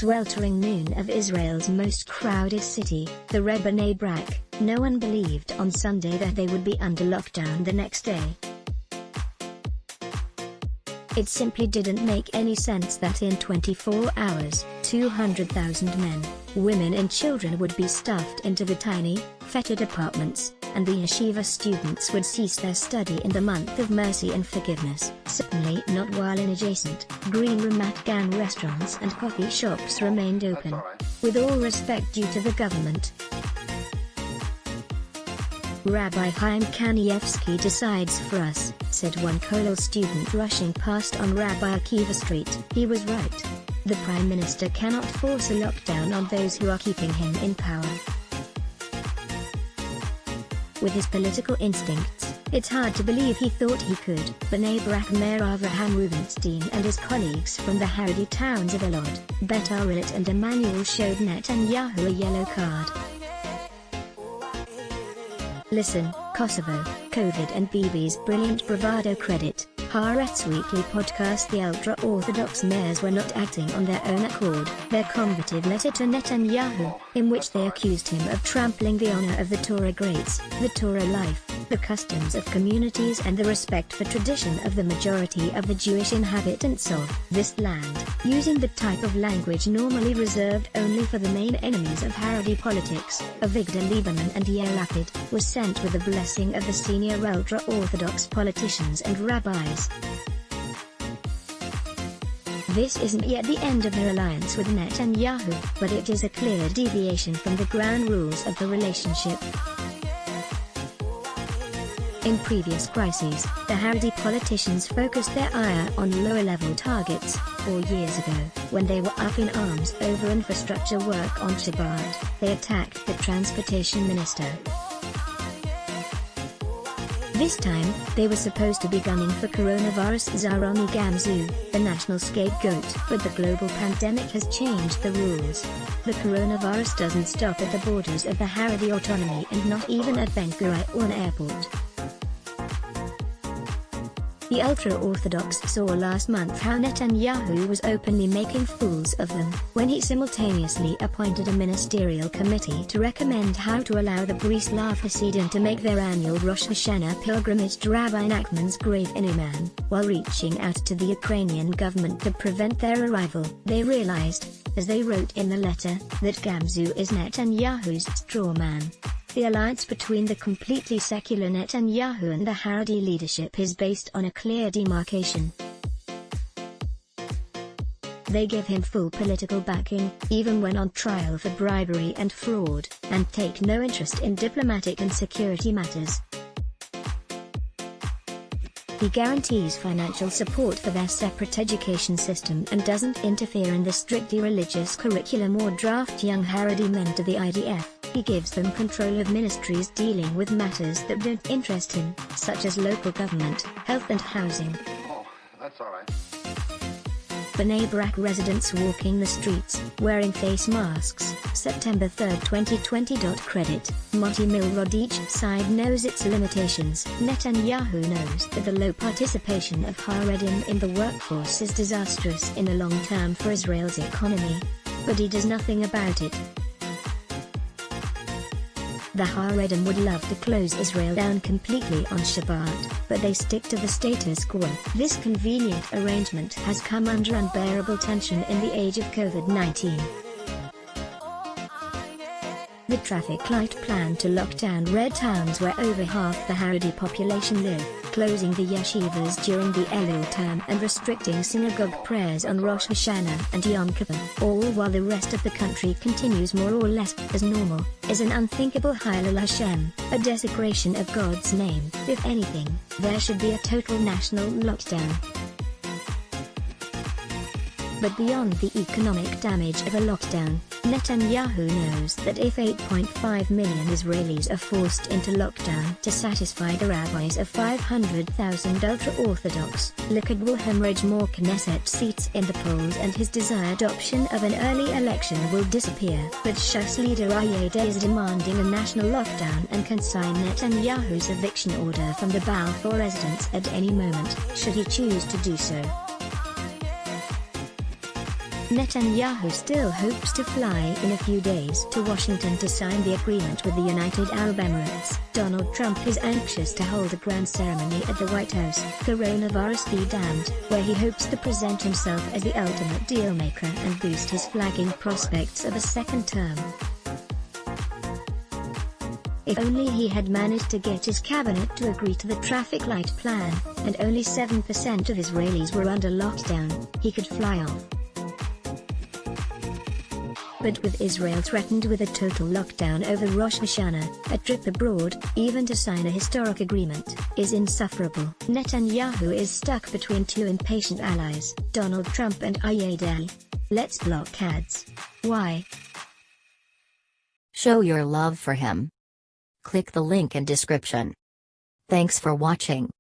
sweltering noon of Israel's most crowded city, the Bnei Brak, no one believed on Sunday that they would be under lockdown the next day. It simply didn't make any sense that in 24 hours, 200,000 men, women and children would be stuffed into the tiny, fetid apartments, and the yeshiva students would cease their study in the month of mercy and forgiveness. Certainly not while in adjacent, green Ramat Gan restaurants and coffee shops remained open. With all respect due to the government, Rabbi Chaim Kanievsky decides for us, said one Kollel student rushing past on Rabbi Akiva Street. He was right. The Prime Minister cannot force a lockdown on those who are keeping him in power. With his political instincts, it's hard to believe he thought he could. Bnei Brak Mayor Avraham Rubenstein and his colleagues from the Haredi towns of Elad, Bet Arilot and Emmanuel showed Netanyahu a yellow card. Listen, Kosovo, COVID and Bibi's brilliant bravado credit. Haaretz weekly podcast. The ultra-Orthodox mayors were not acting on their own accord. Their combative letter to Netanyahu, in which they accused him of trampling the honor of the Torah greats, the Torah life, the customs of communities and the respect for tradition of the majority of the Jewish inhabitants of this land, using the type of language normally reserved only for the main enemies of Haredi politics, Avigdor Lieberman and Yair Lapid, was sent with the blessing of the senior ultra-Orthodox politicians and rabbis. This isn't yet the end of their alliance with Netanyahu, but it is a clear deviation from the ground rules of the relationship. In previous crises, the Haredi politicians focused their ire on lower-level targets. 4 years ago, when they were up in arms over infrastructure work on Shabbat, they attacked the transportation minister. This time, they were supposed to be gunning for coronavirus Zaroni Gamzu, the national scapegoat. But the global pandemic has changed the rules. The coronavirus doesn't stop at the borders of the Haredi autonomy and not even at Ben Gurion Airport. The ultra-Orthodox saw last month how Netanyahu was openly making fools of them, when he simultaneously appointed a ministerial committee to recommend how to allow the Breslov Hasidim to make their annual Rosh Hashanah pilgrimage to Rabbi Nachman's grave in Uman. While reaching out to the Ukrainian government to prevent their arrival, they realized, as they wrote in the letter, that Gamzu is Netanyahu's straw man. The alliance between the completely secular Netanyahu and the Haredi leadership is based on a clear demarcation. They give him full political backing, even when on trial for bribery and fraud, and take no interest in diplomatic and security matters. He guarantees financial support for their separate education system and doesn't interfere in the strictly religious curriculum or draft young Haredi men to the IDF. He gives them control of ministries dealing with matters that don't interest him, such as local government, health and housing. Oh, that's all right. Bnei Brak residents walking the streets, wearing face masks, September 3, 2020. Credit, Moti Milrod. Each side knows its limitations. Netanyahu knows that the low participation of Haredim in the workforce is disastrous in the long term for Israel's economy. But he does nothing about it. The Haredim would love to close Israel down completely on Shabbat, but they stick to the status quo. This convenient arrangement has come under unbearable tension in the age of COVID-19. The traffic light plan to lock down red towns where over half the Haredi population live, closing the yeshivas during the Elul term and restricting synagogue prayers on Rosh Hashanah and Yom Kippur, all while the rest of the country continues more or less as normal, is an unthinkable Hilul Hashem, a desecration of God's name. If anything, there should be a total national lockdown. But beyond the economic damage of a lockdown, Netanyahu knows that if 8.5 million Israelis are forced into lockdown to satisfy the rabbis of 500,000 ultra-Orthodox, Likud will hemorrhage more Knesset seats in the polls and his desired option of an early election will disappear. But Shas leader Ayeda is demanding a national lockdown and can sign Netanyahu's eviction order from the Balfour residence at any moment, should he choose to do so. Netanyahu still hopes to fly in a few days to Washington to sign the agreement with the United Arab Emirates. Donald Trump is anxious to hold a grand ceremony at the White House, coronavirus be damned, where he hopes to present himself as the ultimate dealmaker and boost his flagging prospects of a second term. If only he had managed to get his cabinet to agree to the traffic light plan, and only 7% of Israelis were under lockdown, he could fly off. But with Israel threatened with a total lockdown over Rosh Hashanah, a trip abroad, even to sign a historic agreement, is insufferable. Netanyahu is stuck between two impatient allies, Donald Trump and Ayyadeh. Let's block ads. Why? Show your love for him. Click the link in description. Thanks for watching.